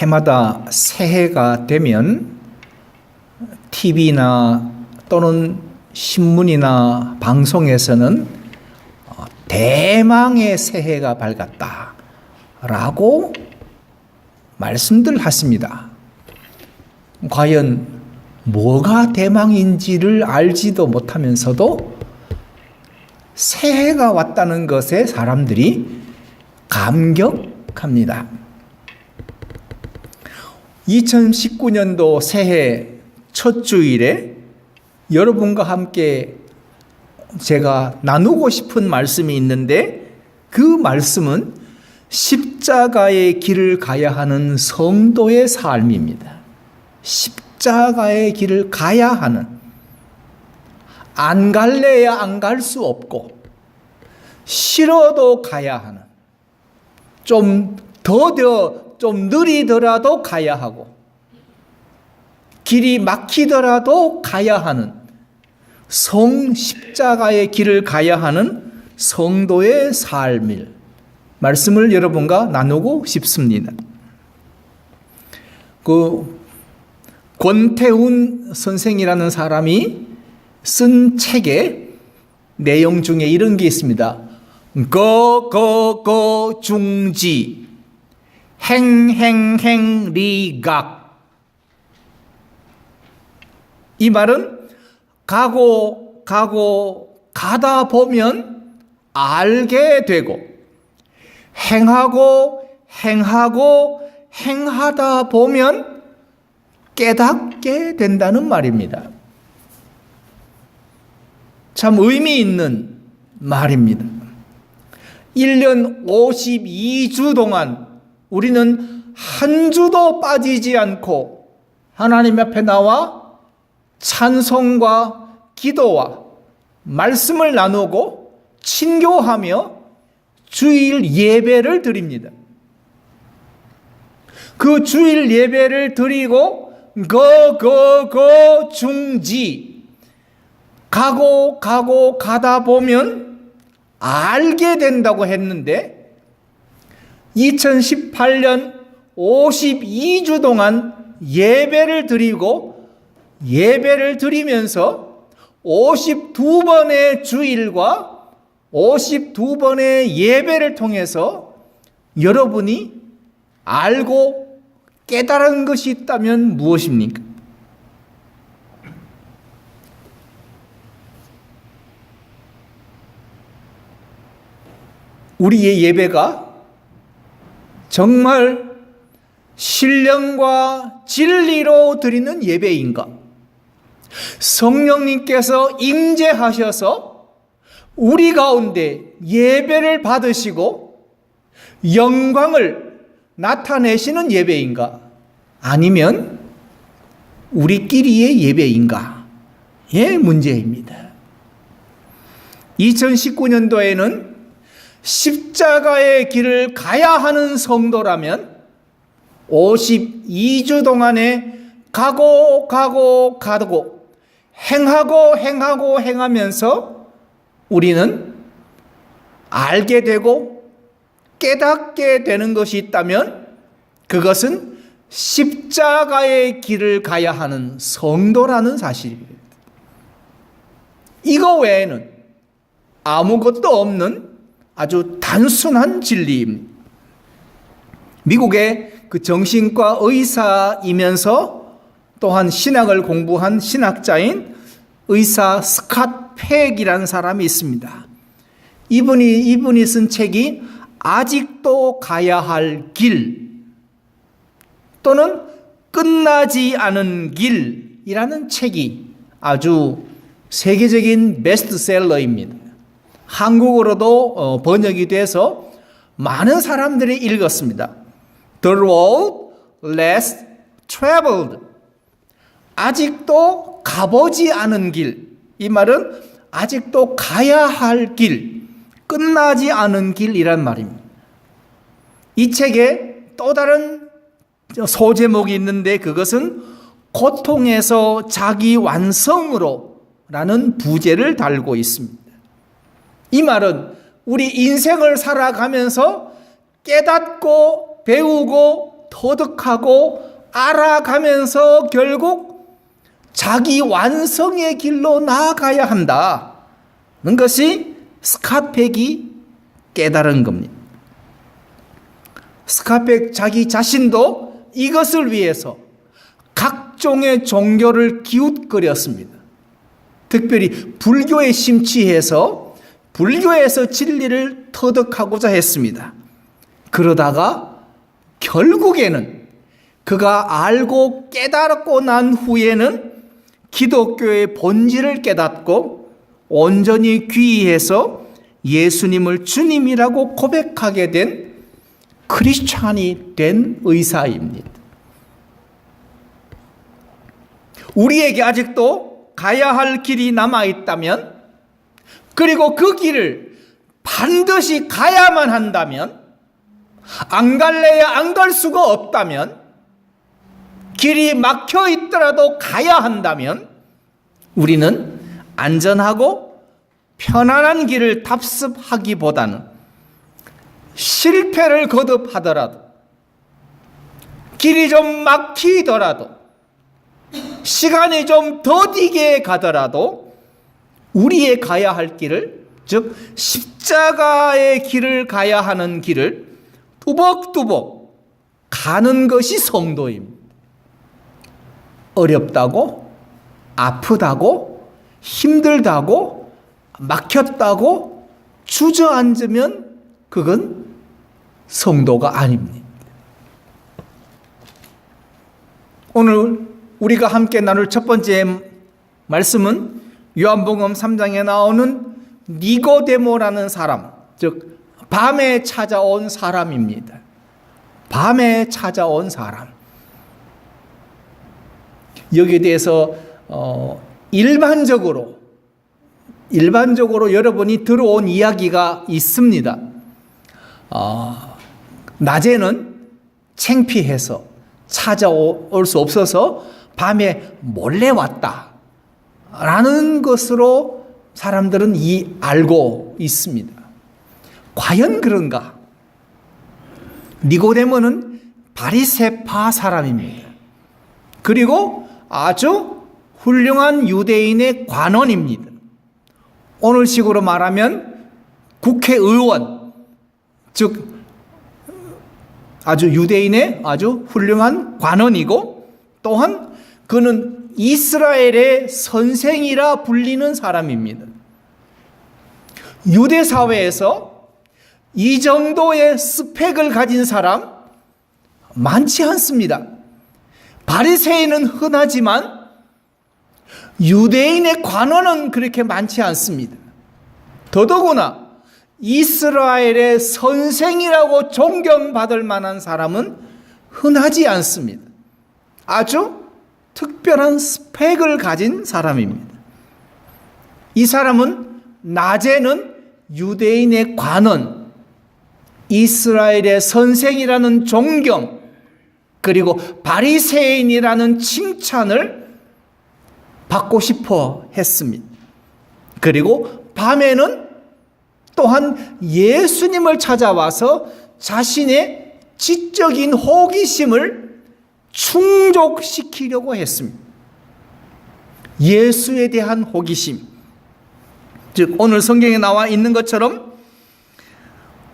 해마다 새해가 되면 TV나 또는 신문이나 방송에서는 대망의 새해가 밝았다라고 말씀들 하십니다. 과연 뭐가 대망인지를 알지도 못하면서도 새해가 왔다는 것에 사람들이 감격합니다. 2019년도 새해 첫 주일에 여러분과 함께 제가 나누고 싶은 말씀이 있는데, 그 말씀은 십자가의 길을 가야 하는 성도의 삶입니다. 십자가의 길을 가야 하는, 안 갈래야 안 갈 수 없고 싫어도 가야 하는, 좀 더뎌 좀 느리더라도 가야 하고 길이 막히더라도 가야 하는 십자가의 길을 가야 하는 성도의 삶을 말씀을 여러분과 나누고 싶습니다. 권태훈 선생이라는 사람이 쓴 책의 내용 중에 이런 게 있습니다. 중지 행리각. 이 말은 가다 보면 알게 되고, 행하다 보면 깨닫게 된다는 말입니다. 참 의미 있는 말입니다. 1년 52주 동안 우리는 한 주도 빠지지 않고 하나님 앞에 나와 찬송과 기도와 말씀을 나누고 친교하며 주일 예배를 드립니다. 그 주일 예배를 드리고 중지 가다 보면 알게 된다고 했는데, 2018년 52주 동안 예배를 드리면서 52번의 주일과 52번의 예배를 통해서 여러분이 알고 깨달은 것이 있다면 무엇입니까? 우리의 예배가 정말 신령과 진리로 드리는 예배인가? 성령님께서 임재하셔서 우리 가운데 예배를 받으시고 영광을 나타내시는 예배인가? 아니면 우리끼리의 예배인가의 문제입니다. 2019년도에는 십자가의 길을 가야 하는 성도라면 52주 동안에 가고 행하면서 우리는 알게 되고 깨닫게 되는 것이 있다면 그것은 십자가의 길을 가야 하는 성도라는 사실입니다. 이거 외에는 아무것도 없는 아주 단순한 진리입니다. 미국의 그 정신과 의사이면서 또한 신학을 공부한 신학자인 의사 스캇 팩이라는 사람이 있습니다. 이분이 쓴 책이 아직도 가야 할 길 또는 끝나지 않은 길이라는 책이 아주 세계적인 베스트셀러입니다. 한국어로도 번역이 돼서 많은 사람들이 읽었습니다. The road less traveled. 아직도 가보지 않은 길. 이 말은 아직도 가야 할 길, 끝나지 않은 길이란 말입니다. 이 책에 또 다른 소제목이 있는데 그것은 고통에서 자기 완성으로 라는 부제를 달고 있습니다. 이 말은 우리 인생을 살아가면서 깨닫고 배우고 터득하고 알아가면서 결국 자기 완성의 길로 나아가야 한다는 것이 스카펙이 깨달은 겁니다. 스카펙 자기 자신도 이것을 위해서 각종의 종교를 기웃거렸습니다. 특별히 불교에 심취해서 불교에서 진리를 터득하고자 했습니다. 그러다가 결국에는 그가 알고 깨달았고 난 후에는 기독교의 본질을 깨닫고 온전히 귀의해서 예수님을 주님이라고 고백하게 된 크리스찬이 된 의사입니다. 우리에게 아직도 가야 할 길이 남아있다면, 그리고 그 길을 반드시 가야만 한다면, 안 갈래야 안 갈 수가 없다면, 길이 막혀 있더라도 가야 한다면, 우리는 안전하고 편안한 길을 답습하기보다는 실패를 거듭하더라도, 길이 좀 막히더라도, 시간이 좀 더디게 가더라도 우리의 가야 할 길을, 즉 십자가의 길을 가야 하는 길을 뚜벅뚜벅 가는 것이 성도입니다. 어렵다고, 아프다고, 힘들다고, 막혔다고 주저앉으면 그건 성도가 아닙니다. 오늘 우리가 함께 나눌 첫 번째 말씀은 요한복음 3장에 나오는 니고데모라는 사람, 즉 밤에 찾아온 사람입니다. 밤에 찾아온 사람. 여기에 대해서 일반적으로 여러분이 들어온 이야기가 있습니다. 낮에는 창피해서 찾아올 수 없어서 밤에 몰래 왔다 라는 것으로 사람들은 알고 있습니다. 과연 그런가? 니고데모는 바리새파 사람입니다. 그리고 아주 훌륭한 유대인의 관원입니다. 오늘식으로 말하면 국회의원, 즉 아주 유대인의 아주 훌륭한 관원이고, 또한 그는 이스라엘의 선생이라 불리는 사람입니다. 유대 사회에서 이 정도의 스펙을 가진 사람 많지 않습니다. 바리새인은 흔하지만 유대인의 관원은 그렇게 많지 않습니다. 더더구나 이스라엘의 선생이라고 존경받을 만한 사람은 흔하지 않습니다. 아주 특별한 스펙을 가진 사람입니다. 이 사람은 낮에는 유대인의 관원, 이스라엘의 선생이라는 존경, 그리고 바리새인이라는 칭찬을 받고 싶어 했습니다. 그리고 밤에는 또한 예수님을 찾아와서 자신의 지적인 호기심을 충족시키려고 했습니다. 예수에 대한 호기심. 즉 오늘 성경에 나와 있는 것처럼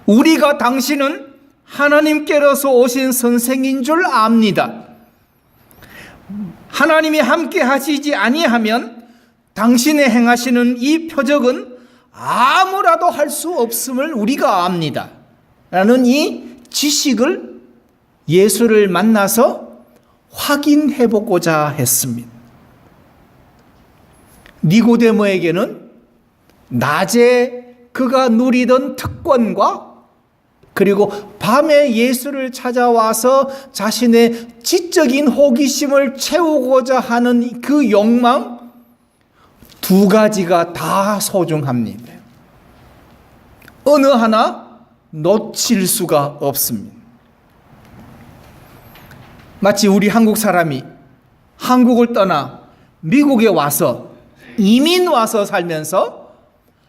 우리가 당신은 하나님께로서 오신 선생인 줄 압니다. 하나님이 함께 하시지 아니하면 당신의 행하시는 이 표적은 아무라도 할 수 없음을 우리가 압니다. 라는 이 지식을 예수를 만나서 확인해 보고자 했습니다. 니고데모에게는 낮에 그가 누리던 특권과 그리고 밤에 예수를 찾아와서 자신의 지적인 호기심을 채우고자 하는 그 욕망 두 가지가 다 소중합니다. 어느 하나 놓칠 수가 없습니다. 마치 우리 한국 사람이 한국을 떠나 미국에 와서 이민 와서 살면서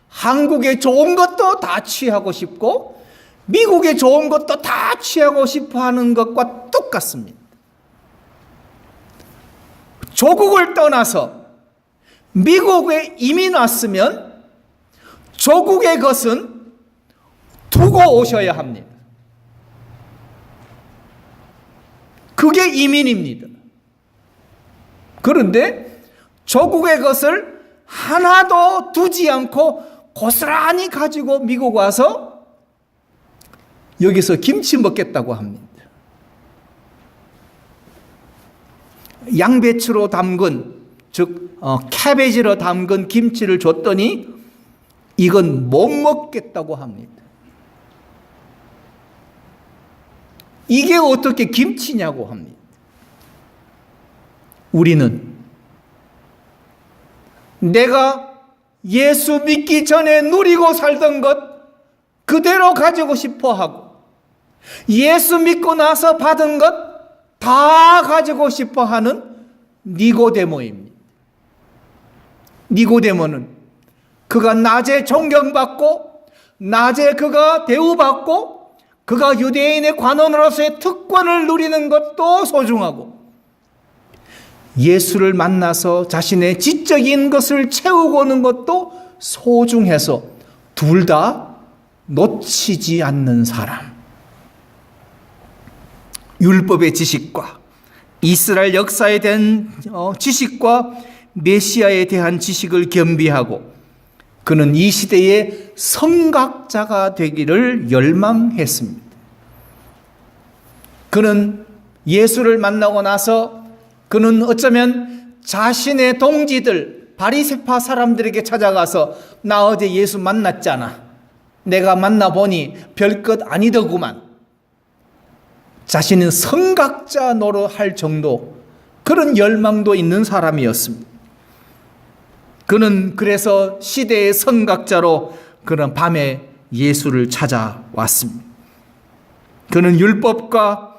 한국의 좋은 것도 다 취하고 싶고 미국의 좋은 것도 다 취하고 싶어 하는 것과 똑같습니다. 조국을 떠나서 미국에 이민 왔으면 조국의 것은 두고 오셔야 합니다. 그게 이민입니다. 그런데 조국의 것을 하나도 두지 않고 고스란히 가지고 미국 와서 여기서 김치 먹겠다고 합니다. 양배추로 담근, 즉 캐베지로 담근 김치를 줬더니 이건 못 먹겠다고 합니다. 이게 어떻게 김치냐고 합니다. 우리는 내가 예수 믿기 전에 누리고 살던 것 그대로 가지고 싶어 하고, 예수 믿고 나서 받은 것 다 가지고 싶어 하는 니고데모입니다. 니고데모는 그가 낮에 존경받고, 낮에 그가 대우받고, 그가 유대인의 관원으로서의 특권을 누리는 것도 소중하고, 예수를 만나서 자신의 지적인 것을 채우고 오는 것도 소중해서 둘 다 놓치지 않는 사람. 율법의 지식과 이스라엘 역사에 대한 지식과 메시아에 대한 지식을 겸비하고, 그는 이 시대의 선각자가 되기를 열망했습니다. 그는 예수를 만나고 나서 그는 어쩌면 자신의 동지들 바리새파 사람들에게 찾아가서 나 어제 예수 만났잖아, 내가 만나보니 별것 아니더구만, 자신은 선각자 노릇할 정도 그런 열망도 있는 사람이었습니다. 그는 그래서 시대의 선각자로 그런 밤에 예수를 찾아왔습니다. 그는 율법과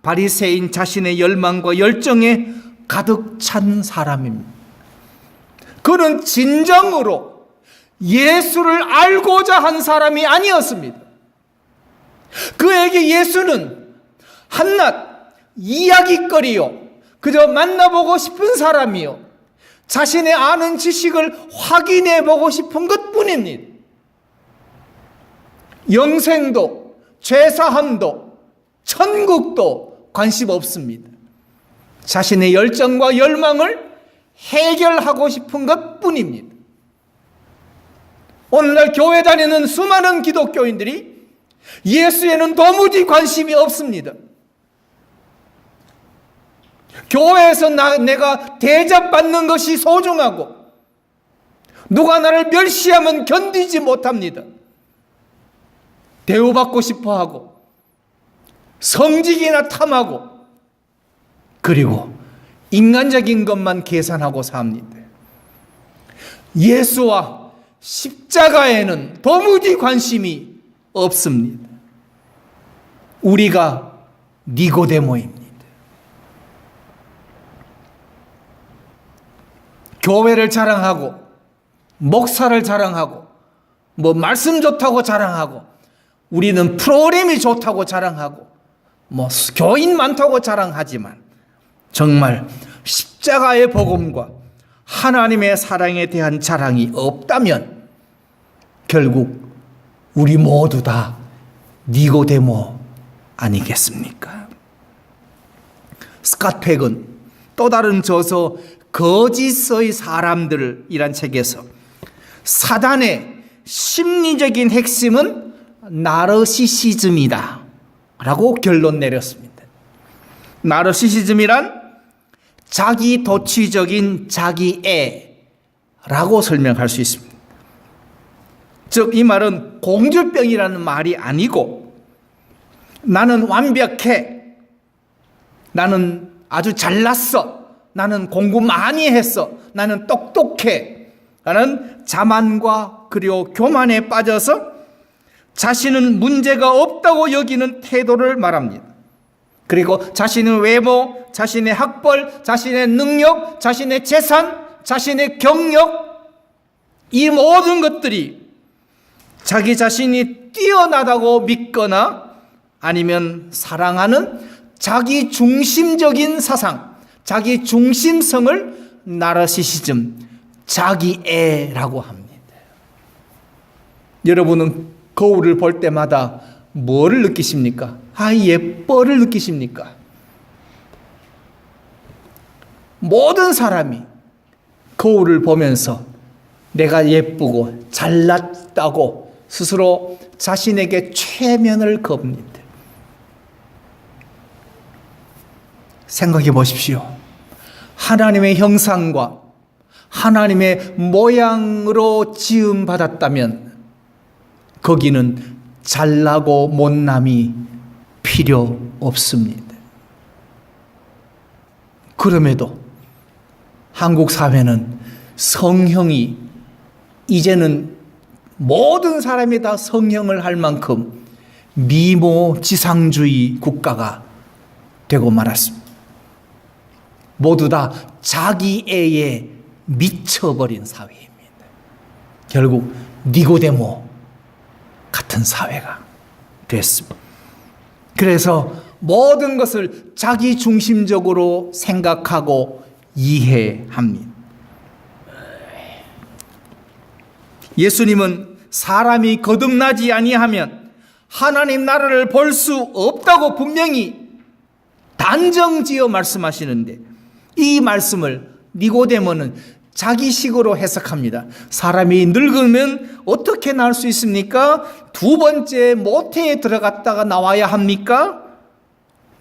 바리새인 자신의 열망과 열정에 가득 찬 사람입니다. 그는 진정으로 예수를 알고자 한 사람이 아니었습니다. 그에게 예수는 한낱 이야기거리요, 그저 만나보고 싶은 사람이요, 자신의 아는 지식을 확인해 보고 싶은 것뿐입니다. 영생도, 죄사함도, 천국도 관심 없습니다. 자신의 열정과 열망을 해결하고 싶은 것뿐입니다. 오늘날 교회 다니는 수많은 기독교인들이 예수에는 도무지 관심이 없습니다. 교회에서 내가 대접받는 것이 소중하고, 누가 나를 멸시하면 견디지 못합니다. 대우받고 싶어하고, 성직이나 탐하고, 그리고 인간적인 것만 계산하고 삽니다. 예수와 십자가에는 도무지 관심이 없습니다. 우리가 니고데모입니다. 교회를 자랑하고, 목사를 자랑하고, 말씀 좋다고 자랑하고, 우리는 프로그램이 좋다고 자랑하고, 교인 많다고 자랑하지만, 정말 십자가의 복음과 하나님의 사랑에 대한 자랑이 없다면 결국 우리 모두 다 니고데모 아니겠습니까? 스캇 팩은 또 다른 저서 거짓의 사람들이란 책에서 사단의 심리적인 핵심은 나르시시즘이다 라고 결론 내렸습니다. 나르시시즘이란 자기 도취적인 자기애라고 설명할 수 있습니다. 즉, 이 말은 공주병이라는 말이 아니고, 나는 완벽해, 나는 아주 잘났어, 나는 공부 많이 했어, 나는 똑똑해 라는 자만과 그리고 교만에 빠져서 자신은 문제가 없다고 여기는 태도를 말합니다. 그리고 자신의 외모, 자신의 학벌, 자신의 능력, 자신의 재산, 자신의 경력, 이 모든 것들이 자기 자신이 뛰어나다고 믿거나 아니면 사랑하는 자기 중심적인 사상, 자기 중심성을 나르시시즘, 자기애라고 합니다. 여러분은 거울을 볼 때마다 뭐를 느끼십니까? 예뻐를 느끼십니까? 모든 사람이 거울을 보면서 내가 예쁘고 잘났다고 스스로 자신에게 최면을 겁니다. 생각해 보십시오. 하나님의 형상과 하나님의 모양으로 지음받았다면 거기는 잘나고 못남이 필요 없습니다. 그럼에도 한국 사회는 성형이 이제는 모든 사람이 다 성형을 할 만큼 미모지상주의 국가가 되고 말았습니다. 모두 다 자기애에 미쳐버린 사회입니다. 결국 니고데모 같은 사회가 됐습니다. 그래서 모든 것을 자기 중심적으로 생각하고 이해합니다. 예수님은 사람이 거듭나지 아니하면 하나님 나라를 볼 수 없다고 분명히 단정지어 말씀하시는데, 이 말씀을 니고데모는 자기식으로 해석합니다. 사람이 늙으면 어떻게 나올 수 있습니까? 두 번째 모태에 들어갔다가 나와야 합니까?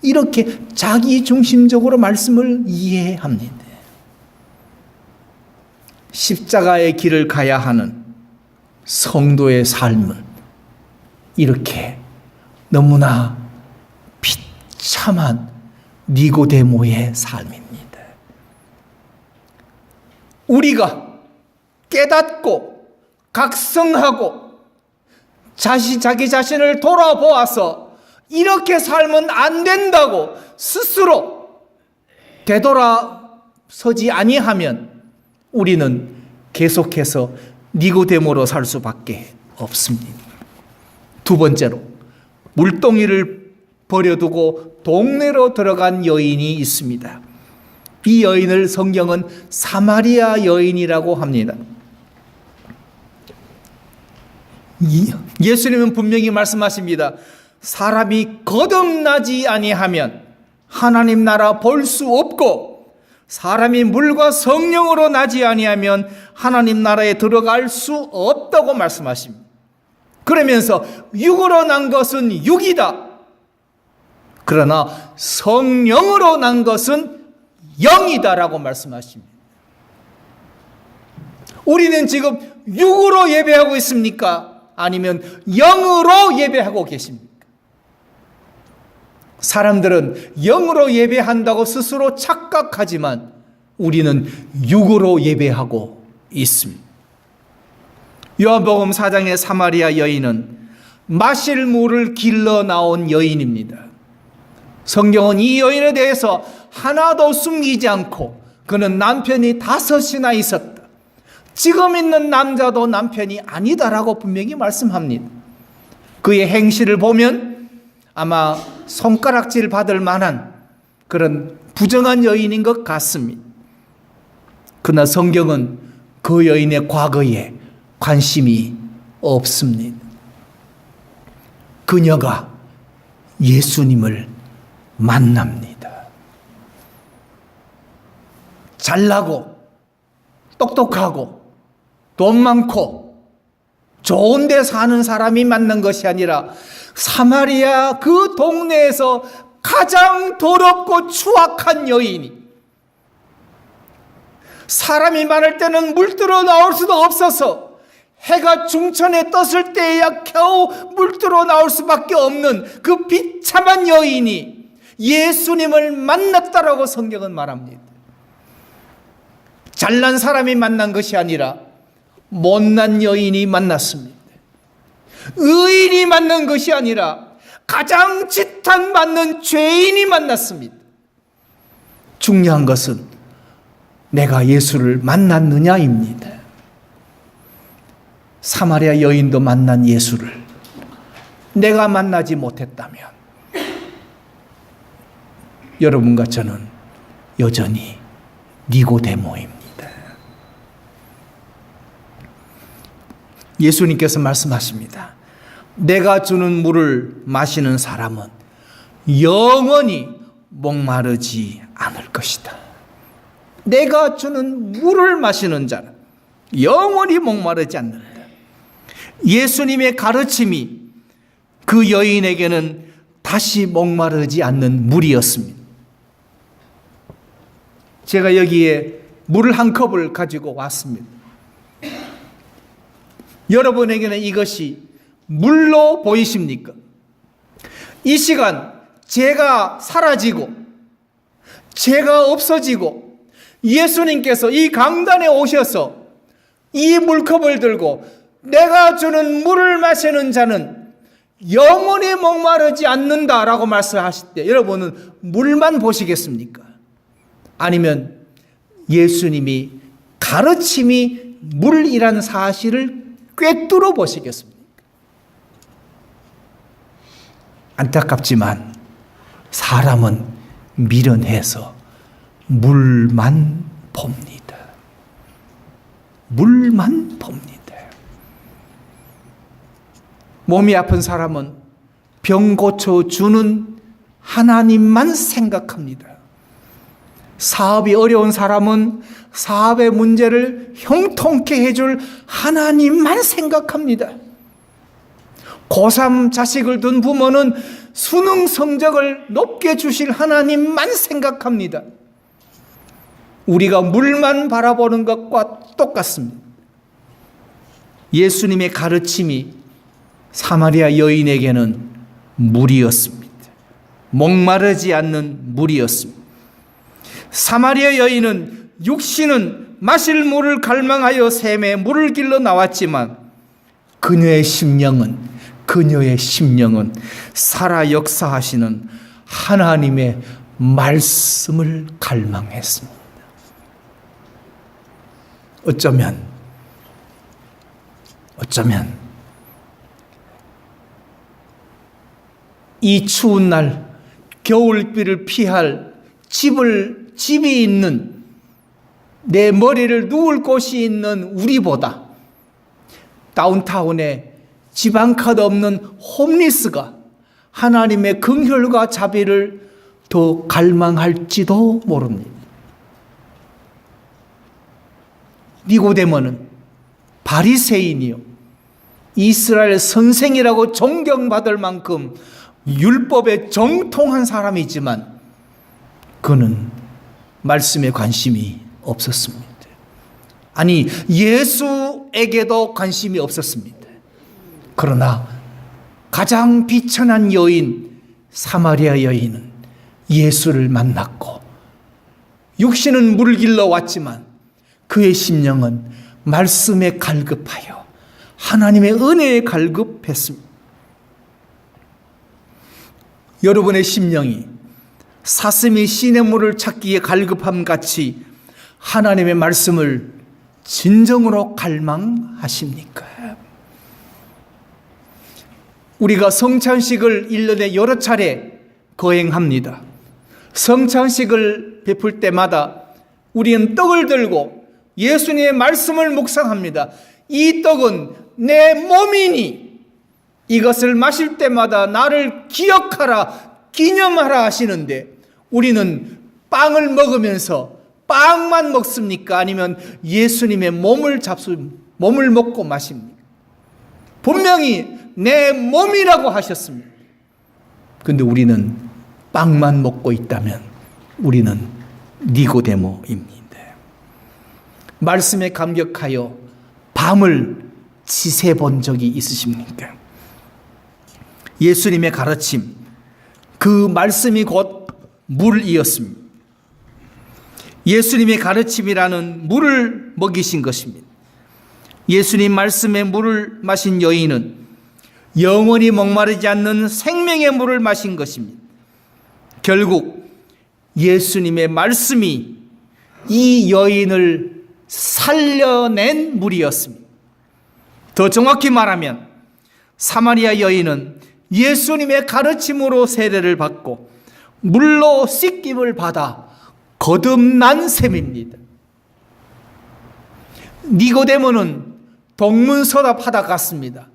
이렇게 자기 중심적으로 말씀을 이해합니다. 십자가의 길을 가야 하는 성도의 삶은 이렇게 너무나 비참한 니고데모의 삶입니다. 우리가 깨닫고 각성하고 자기 자신을 돌아보아서 이렇게 살면 안 된다고 스스로 되돌아서지 아니하면 우리는 계속해서 니고데모로 살 수밖에 없습니다. 두 번째로, 물동이를 버려두고 동네로 들어간 여인이 있습니다. 이 여인을 성경은 사마리아 여인이라고 합니다. 예수님은 분명히 말씀하십니다. 사람이 거듭나지 아니하면 하나님 나라 볼 수 없고, 사람이 물과 성령으로 나지 아니하면 하나님 나라에 들어갈 수 없다고 말씀하십니다. 그러면서 육으로 난 것은 육이다. 그러나 성령으로 난 것은 영이다라고 말씀하십니다. 우리는 지금 육으로 예배하고 있습니까? 아니면 영으로 예배하고 계십니까? 사람들은 영으로 예배한다고 스스로 착각하지만 우리는 육으로 예배하고 있습니다. 요한복음 4장의 사마리아 여인은 마실 물을 길러 나온 여인입니다. 성경은 이 여인에 대해서 하나도 숨기지 않고 그는 남편이 5이나 있었다, 지금 있는 남자도 남편이 아니다라고 분명히 말씀합니다. 그의 행실을 보면 아마 손가락질 받을 만한 그런 부정한 여인인 것 같습니다. 그러나 성경은 그 여인의 과거에 관심이 없습니다. 그녀가 예수님을 만납니다. 잘나고 똑똑하고 돈 많고 좋은 데 사는 사람이 만난 것이 아니라 사마리아 그 동네에서 가장 더럽고 추악한 여인이, 사람이 많을 때는 물들어 나올 수도 없어서 해가 중천에 떴을 때에야 겨우 물들어 나올 수밖에 없는 그 비참한 여인이 예수님을 만났다라고 성경은 말합니다. 잘난 사람이 만난 것이 아니라 못난 여인이 만났습니다. 의인이 만난 것이 아니라 가장 지탄받는 죄인이 만났습니다. 중요한 것은 내가 예수를 만났느냐입니다. 사마리아 여인도 만난 예수를 내가 만나지 못했다면 여러분과 저는 여전히 니고데모입니다. 예수님께서 말씀하십니다. 내가 주는 물을 마시는 사람은 영원히 목마르지 않을 것이다. 내가 주는 물을 마시는 자는 영원히 목마르지 않는다. 예수님의 가르침이 그 여인에게는 다시 목마르지 않는 물이었습니다. 제가 여기에 물 한 컵을 가지고 왔습니다. 여러분에게는 이것이 물로 보이십니까? 이 시간 죄가 사라지고 죄가 없어지고 예수님께서 이 강단에 오셔서 이 물컵을 들고 내가 주는 물을 마시는 자는 영원히 목마르지 않는다라고 말씀하실 때 여러분은 물만 보시겠습니까? 아니면 예수님이 가르침이 물이라는 사실을 꿰뚫어 보시겠습니까? 안타깝지만 사람은 미련해서 물만 봅니다. 물만 봅니다. 몸이 아픈 사람은 병 고쳐주는 하나님만 생각합니다. 사업이 어려운 사람은 사업의 문제를 형통케 해줄 하나님만 생각합니다. 고3 자식을 둔 부모는 수능 성적을 높게 주실 하나님만 생각합니다. 우리가 물만 바라보는 것과 똑같습니다. 예수님의 가르침이 사마리아 여인에게는 물이었습니다. 목마르지 않는 물이었습니다. 사마리아 여인은 육신은 마실 물을 갈망하여 샘에 물을 길러 나왔지만 그녀의 심령은 살아 역사하시는 하나님의 말씀을 갈망했습니다. 어쩌면 이 추운 날 겨울비를 피할 집이 있는 내 머리를 누울 곳이 있는 우리보다 다운타운에 지방카드 없는 홈리스가 하나님의 긍휼과 자비를 더 갈망할지도 모릅니다. 니고데모는 바리새인이요 이스라엘 선생이라고 존경받을 만큼 율법에 정통한 사람이지만 그는 말씀에 관심이 없었습니다. 아니 예수에게도 관심이 없었습니다. 그러나 가장 비천한 여인 사마리아 여인은 예수를 만났고 육신은 물을 길러 왔지만 그의 심령은 말씀에 갈급하여 하나님의 은혜에 갈급했습니다. 여러분의 심령이 사슴이 시냇물을 찾기에 갈급함 같이 하나님의 말씀을 진정으로 갈망하십니까? 우리가 성찬식을 1년에 여러 차례 거행합니다. 성찬식을 베풀 때마다 우리는 떡을 들고 예수님의 말씀을 묵상합니다. 이 떡은 내 몸이니 이것을 마실 때마다 나를 기억하라, 기념하라 하시는데 우리는 빵을 먹으면서 빵만 먹습니까? 아니면 예수님의 몸을 먹고 마십니까? 분명히 내 몸이라고 하셨습니다. 그런데 우리는 빵만 먹고 있다면 우리는 니고데모입니다. 말씀에 감격하여 밤을 지새 본 적이 있으십니까? 예수님의 가르침, 그 말씀이 곧 물이었습니다. 예수님의 가르침이라는 물을 먹이신 것입니다. 예수님 말씀의 물을 마신 여인은 영원히 목마르지 않는 생명의 물을 마신 것입니다. 결국 예수님의 말씀이 이 여인을 살려낸 물이었습니다. 더 정확히 말하면 사마리아 여인은 예수님의 가르침으로 세례를 받고 물로 씻김을 받아 거듭난 셈입니다. 니고데모는 동문서답하다 갔습니다.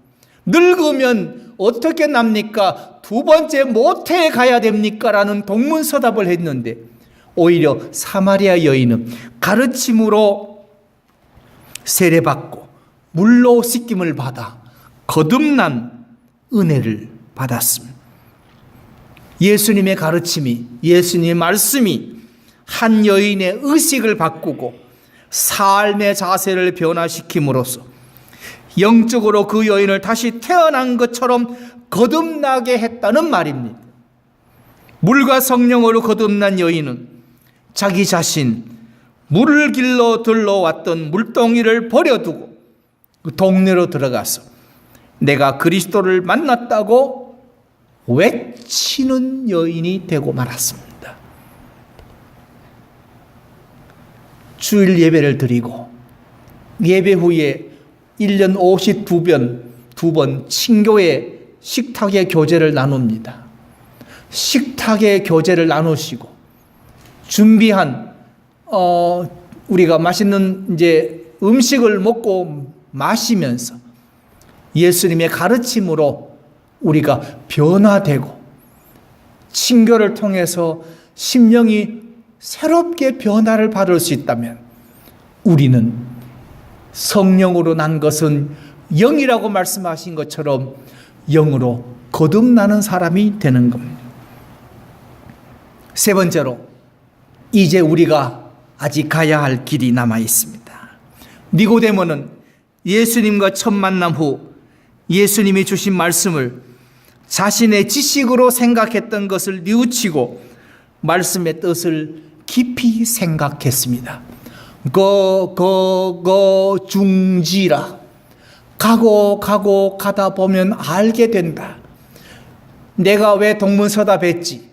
늙으면 어떻게 납니까? 두 번째 모태에 가야 됩니까? 라는 동문서답을 했는데 오히려 사마리아 여인은 가르침으로 세례받고 물로 씻김을 받아 거듭난 은혜를 받았습니다. 예수님의 가르침이, 예수님의 말씀이 한 여인의 의식을 바꾸고 삶의 자세를 변화시킴으로써 영적으로 그 여인을 다시 태어난 것처럼 거듭나게 했다는 말입니다. 물과 성령으로 거듭난 여인은 자기 자신 물을 길러 들러왔던 물동이를 버려두고 그 동네로 들어가서 내가 그리스도를 만났다고 외치는 여인이 되고 말았습니다. 주일 예배를 드리고 예배 후에 1년 52번 친교회 식탁의 교제를 나눕니다. 식탁의 교제를 나누시고 준비한 우리가 맛있는 이제 음식을 먹고 마시면서 예수님의 가르침으로 우리가 변화되고 친교를 통해서 심령이 새롭게 변화를 받을 수 있다면 우리는 성령으로 난 것은 영이라고 말씀하신 것처럼 영으로 거듭나는 사람이 되는 겁니다. 세 번째로 이제 우리가 아직 가야 할 길이 남아 있습니다. 니고데모는 예수님과 첫 만남 후 예수님이 주신 말씀을 자신의 지식으로 생각했던 것을 뉘우치고 말씀의 뜻을 깊이 생각했습니다. 중지라. 가고 가다 보면 알게 된다. 내가 왜 동문서답했지?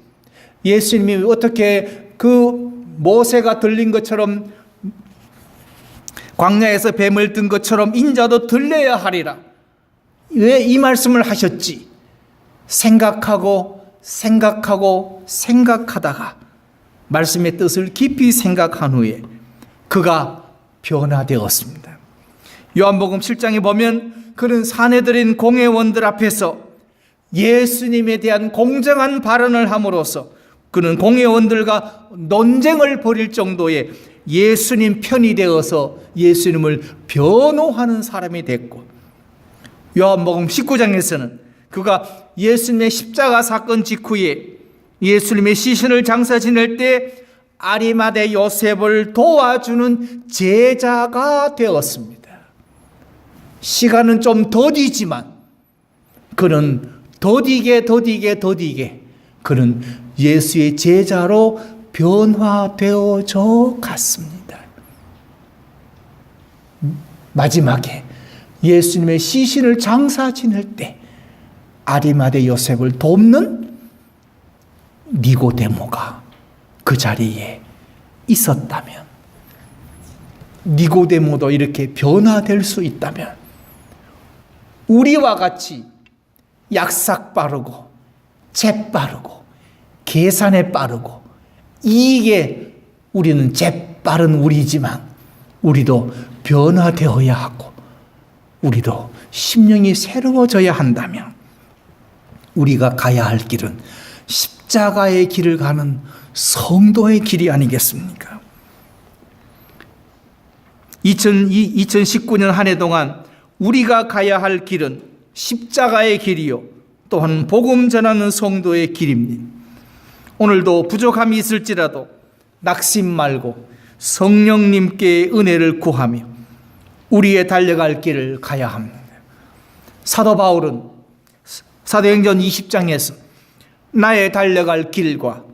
예수님이 어떻게 그 모세가 들린 것처럼 광야에서 뱀을 든 것처럼 인자도 들려야 하리라. 왜 이 말씀을 하셨지? 생각하다가 말씀의 뜻을 깊이 생각한 후에 그가 변화되었습니다. 요한복음 7장에 보면 그는 사내들인 공회원들 앞에서 예수님에 대한 공정한 발언을 함으로써 그는 공회원들과 논쟁을 벌일 정도의 예수님 편이 되어서 예수님을 변호하는 사람이 됐고, 요한복음 19장에서는 그가 예수님의 십자가 사건 직후에 예수님의 시신을 장사 지낼 때 아리마대 요셉을 도와주는 제자가 되었습니다. 시간은 좀 더디지만 그는 더디게 그는 예수의 제자로 변화되어져 갔습니다. 마지막에 예수님의 시신을 장사 지낼 때 아리마대 요셉을 돕는 니고데모가 그 자리에 있었다면, 니고데모도 이렇게 변화될 수 있다면 우리와 같이 약삭 빠르고 재빠르고 계산에 빠르고 이익에 우리는 재빠른 우리지만 우리도 변화되어야 하고 우리도 심령이 새로워져야 한다면 우리가 가야 할 길은 십자가의 길을 가는 성도의 길이 아니겠습니까? 2019년 한 해 동안 우리가 가야 할 길은 십자가의 길이요 또한 복음 전하는 성도의 길입니다. 오늘도 부족함이 있을지라도 낙심 말고 성령님께 은혜를 구하며 우리의 달려갈 길을 가야 합니다. 사도 바울은 사도행전 20장에서 나의 달려갈 길과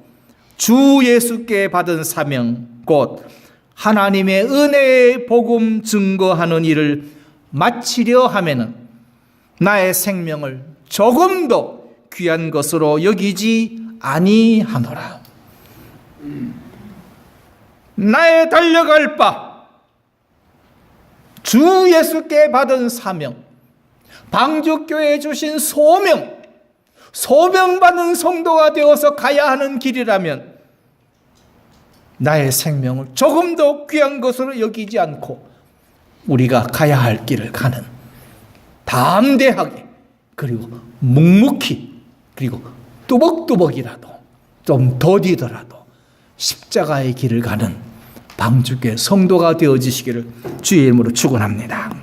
주 예수께 받은 사명 곧 하나님의 은혜의 복음 증거하는 일을 마치려 하면은 나의 생명을 조금도 귀한 것으로 여기지 아니하노라. 나의 달려갈 바 주 예수께 받은 사명, 방주교회에 주신 소명, 소명받는 성도가 되어서 가야 하는 길이라면 나의 생명을 조금 더 귀한 것으로 여기지 않고 우리가 가야 할 길을 가는 담대하게 그리고 묵묵히 그리고 뚜벅뚜벅이라도 좀 더디더라도 십자가의 길을 가는 방주교 성도가 되어지시기를 주의 이름으로 축원합니다.